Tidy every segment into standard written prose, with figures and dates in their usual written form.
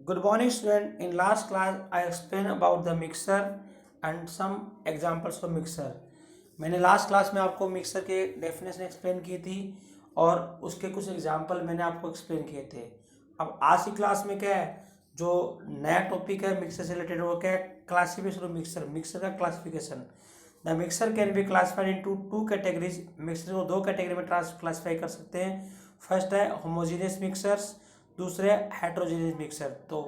Good morning, student. In last class, I explained about the mixer and some examples for mixer. मैंने last class में आपको mixer के definition explain की थी और उसके कुछ एग्जांपल मैंने आपको एक्सप्लेन किए थे। अब आज की क्लास में क्या है, जो नया टॉपिक है मिक्सर से रिलेटेड, वो क्या है, क्लासिफिकेशन ऑफ मिक्सर। मिक्सर का classification. The mixer can be classified into two categories. Mixer को दो कैटेगरी में क्लासिफाई कर सकते हैं। फर्स्ट है होमोजीनियस मिक्सर्स, दूसरे हेट्रोजीनियस मिक्सर। तो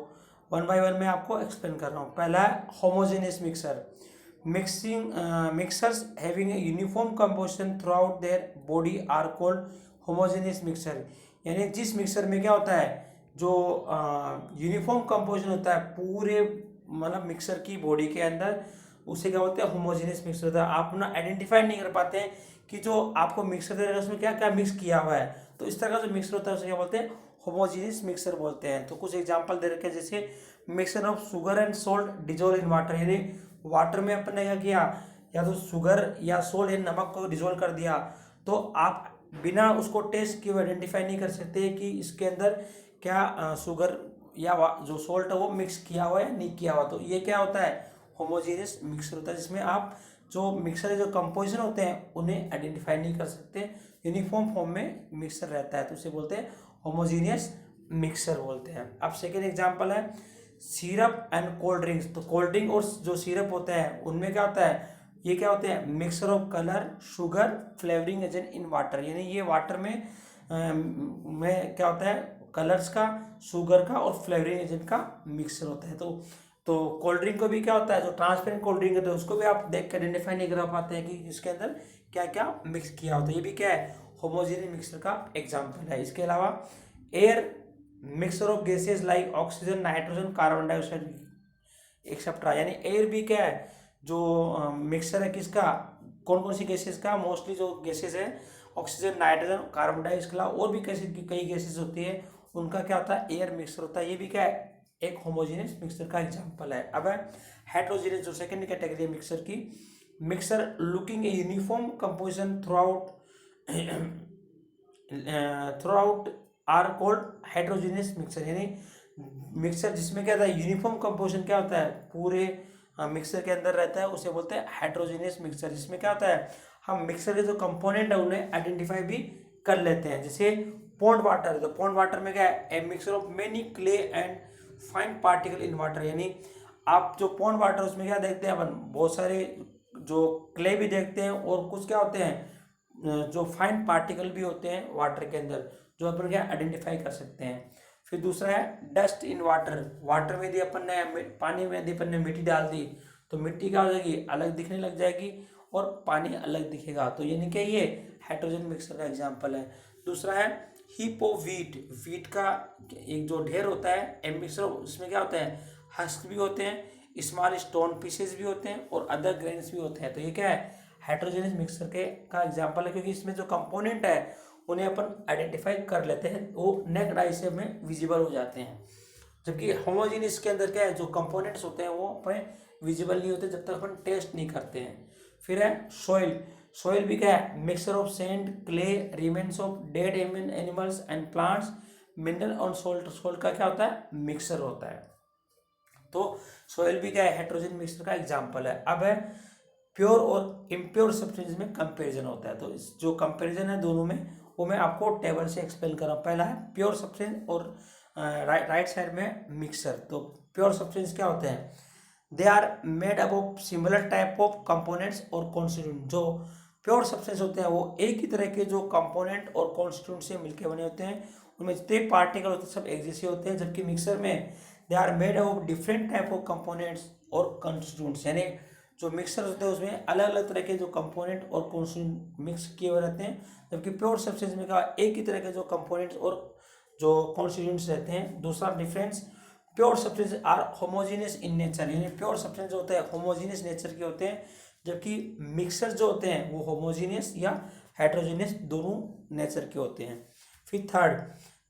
वन बाय वन मैं आपको एक्सप्लेन कर रहा हूँ। पहला है homogeneous mixture. Mixtures having a uniform composition throughout their body are called homogeneous mixture. यानी जिस मिक्सर में क्या होता है, जो यूनिफॉर्म कंपोजिशन होता है पूरे मतलब मिक्सर की बॉडी के अंदर, उसे क्या बोलते हैं, होमोजीनियस मिक्सर होता है। आप ना आइडेंटिफाई नहीं कर पाते हैं कि जो आपको मिक्सर दे रहा है उसमें क्या क्या मिक्स किया हुआ है। तो इस तरह का जो मिक्सर होता है उसे क्या बोलते हैं, होमोजीनियस मिक्सर बोलते हैं। तो कुछ एग्जांपल दे रखे हैं, जैसे mixer of sugar and salt dissolve in water. यानी वाटर में अपन ने क्या किया, या तो शुगर या सोल्ट या नमक को डिजोल्व कर दिया, तो आप बिना उसको टेस्ट किए आइडेंटिफाई नहीं कर सकते कि इसके अंदर क्या शुगर या जो सोल्ट है वो मिक्स किया हुआ है या नहीं किया हुआ। तो ये क्या होता है, होमोजीनियस मिक्सर होता है, जिसमें आप जो मिक्सर जो कंपोजिशन होते हैं उन्हें आइडेंटिफाई नहीं कर सकते, यूनिफॉर्म फॉर्म में मिक्सर रहता है, तो उसे बोलते हैं होमोजीनियस मिक्सर बोलते हैं। अब सेकेंड एग्जांपल है सिरप एंड कोल्ड ड्रिंक्स। तो कोल्ड ड्रिंक और जो सिरप होता है उनमें क्या होता है, ये क्या होते हैं, mixer of colour, sugar, flavouring agent in water. यानी ये वाटर में क्या होता है, कलर्स का, शुगर का और फ्लेवरिंग एजेंट का मिक्सर होता है। तो कोल्ड ड्रिंक को भी क्या होता है, जो ट्रांसपेरेंट कोल्ड ड्रिंक होता है उसको भी आप देख के आइडेंटिफाई नहीं कर पाते हैं कि इसके अंदर क्या क्या मिक्स किया होता है। ये भी क्या है, होमोजेनियस मिक्सर का एग्जांपल है। इसके अलावा air, mixer of gases like oxygen, nitrogen, carbon dioxide etcetera. यानी एयर भी क्या है, जो मिक्सर है किसका, कौन कौन सी गैसेस का, मोस्टली जो गैसेस है ऑक्सीजन, नाइट्रोजन, कार्बन डाइऑक्साइड, और भी कई गैसेस होती है, उनका क्या होता है, एयर मिक्सर होता है। ये भी क्या है, एक होमोजेनियस मिक्सर का एग्जांपल है। अब है हेट्रोजेनियस, जो सेकंड कैटेगरी है मिक्सर की। Mixture looking a uniform composition throughout are called heterogeneous mixture. यानी मिक्सर जिसमें क्या होता है, यूनिफॉर्म कंपोजिशन क्या होता है, पूरे मिक्सर के अंदर रहता है, उसे बोलते हैं हेट्रोजेनियस मिक्सर। जिसमें क्या होता है, हम मिक्सर के जो कंपोनेंट है उन्हें आइडेंटिफाई भी कर लेते हैं। जैसे पॉन्ड वाटर, तो पॉन्ड वाटर में क्या है, a mixture of many clay and fine particle in water. यानी आप जो पॉन्ड वाटर उसमें क्या देखते हैं, अपन बहुत सारे जो क्ले भी देखते हैं और कुछ क्या होते हैं, जो फाइन पार्टिकल भी होते हैं वाटर के अंदर, जो अपन क्या आइडेंटिफाई कर सकते हैं। फिर दूसरा है डस्ट इन वाटर। वाटर में यदि अपन ने पानी में यदि अपन ने मिट्टी डाल दी तो मिट्टी क्या हो जाएगी, अलग दिखने लग जाएगी और पानी अलग दिखेगा। तो यानी कि ये हाइड्रोजन मिक्सर का एग्जांपल है। दूसरा है हीप ऑफ व्हीट। व्हीट का एक जो ढेर होता है, ए मिक्सर, उसमें क्या होता है, हस्क भी होते हैं, स्मॉल स्टोन पीसेस भी होते हैं और अदर ग्रेन्स भी होते हैं। तो ये क्या है, हाइड्रोजन मिक्सर के का एग्जांपल है, क्योंकि इसमें जो कंपोनेंट है उन्हें अपन आइडेंटिफाई कर लेते हैं, वो नेक्ड आई से हमें विजिबल हो जाते हैं। जबकि होमोजीनियस के अंदर क्या है, जो कंपोनेंट्स होते हैं वो अपने विजिबल नहीं होते जब तक अपन टेस्ट नहीं करते हैं। फिर है सॉइल। सॉइल भी क्या है, mixture of sand, clay, remains of dead animals and plants, mineral और सोल्ट। सोल्ट का क्या होता है, मिक्सर होता है। तो सॉइल भी क्या है, हाइड्रोजन मिक्सर का एग्जाम्पल है। अब है प्योर और इम्प्योर सब्सटेंस में कंपैरिजन होता है। तो इस जो कंपैरिजन है दोनों में, वो मैं आपको टेबल से एक्सप्लेन कर रहा हूँ। पहला है प्योर सब्सटेंस और राइट साइड में मिक्सर। तो प्योर सब्सटेंस क्या होते हैं, they are made up of similar type of components और कॉन्स्टिट्यूंट। जो प्योर सब्सटेंस होते हैं वो एक ही तरह के जो कंपोनेंट और कॉन्स्टिट्यूंट से मिलकर बने होते हैं, उनमें जितने पार्टिकल होते हैं सब एक जैसे होते हैं। जबकि मिक्सर में they are made up of different type of components और कॉन्स्टिट्यूंट्स। यानी जो मिक्सर होते हैं उसमें अलग अलग तरह के जो कंपोनेंट और कॉन्स्टिट्यूंट मिक्स किए हुए रहते हैं। जबकि प्योर सब्सटेंस में क्या, एक ही तरह के जो कंपोनेंट्स और जो कॉन्स्टिट्यूंट्स रहते हैं। दूसरा difference, pure substance are homogeneous in nature. यानी प्योर सब्सटेंस जो होते हैं होमोजीनियस नेचर के होते हैं, जबकि मिक्सर जो होते हैं वो होमोजीनियस या हेट्रोजीनियस दोनों नेचर के होते हैं। फिर third,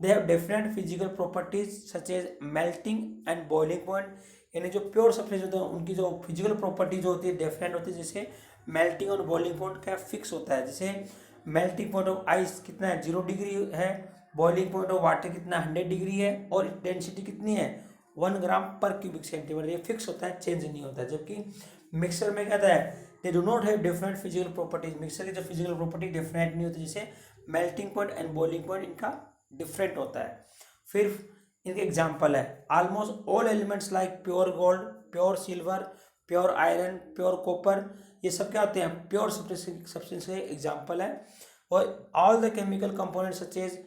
they have different physical properties such as melting and boiling point. यानी जो प्योर सब्सटेंस होते हैं उनकी जो फिजिकल प्रॉपर्टी जो होती है डिफरेंट होती है। जैसे मेल्टिंग और बॉइलिंग पॉइंट क्या फिक्स होता है, जैसे मेल्टिंग पॉइंट ऑफ आइस कितना है, 0 डिग्री है, बॉइलिंग पॉइंट ऑफ वाटर कितना 100 डिग्री है, और डेंसिटी कितनी है 1 ग्राम पर क्यूबिक सेंटीमीटर, ये फिक्स होता है, चेंज नहीं होता है। जबकि मिक्सर में कहता है they do not have different physical properties, mixer की जो फिजिकल प्रॉपर्टी डिफरेंट नहीं होती, जैसे melting point and boiling point इनका डिफरेंट होता है। फिर इनके एग्जाम्पल है almost all elements like pure gold, pure silver, pure iron, pure copper, ये सब क्या होते हैं, प्योर सब्सटेंस के एग्जाम्पल है। और all the chemical component such as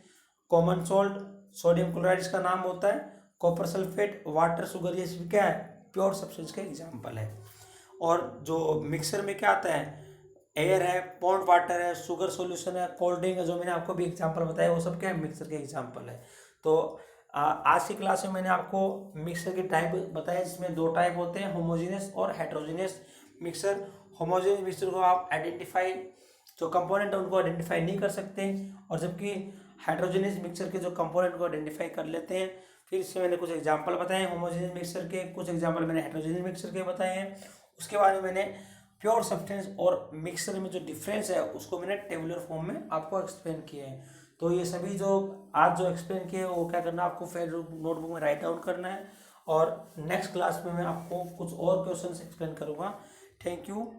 common salt, sodium chloride इसका नाम होता है, कॉपर सल्फेट, वाटर, शुगर, ये सब क्या है, प्योर सब्सटेंस का एग्जाम्पल है। और जो मिक्सर में क्या आता है, एयर है, पॉन्ड वाटर है, शुगर सॉल्यूशन है, कोल्ड ड्रिंक है, जो मैंने आपको भी एग्जांपल बताया वो सब क्या है, मिक्सर के एग्जांपल है। तो आज की क्लास में मैंने आपको मिक्सर के टाइप बताया, जिसमें 2 टाइप होते हैं, होमोजेनियस और हेटेरोजेनियस मिक्सर। होमोजेनियस मिक्सर को आप आइडेंटिफाई, जो कंपोनेंट है उनको आइडेंटिफाई नहीं कर सकते, और जबकि हेटेरोजेनियस मिक्सर के जो कंपोनेंट को आइडेंटिफाई कर लेते हैं। फिर इससे मैंने कुछ एग्जांपल बताए हैं होमोजेनियस मिक्सर के, कुछ एग्जांपल मैंने हेटेरोजेनियस मिक्सर के बताए हैं। उसके बाद में मैंने प्योर सब्सटेंस और मिक्सर में जो डिफरेंस है उसको मैंने टेबुलर फॉर्म में आपको एक्सप्लेन किया है। तो ये सभी जो आज जो एक्सप्लेन किए वो क्या करना है, आपको फिर नोटबुक में राइट डाउन करना है, और नेक्स्ट क्लास में मैं आपको कुछ और क्वेश्चंस एक्सप्लेन करूँगा। Thank you.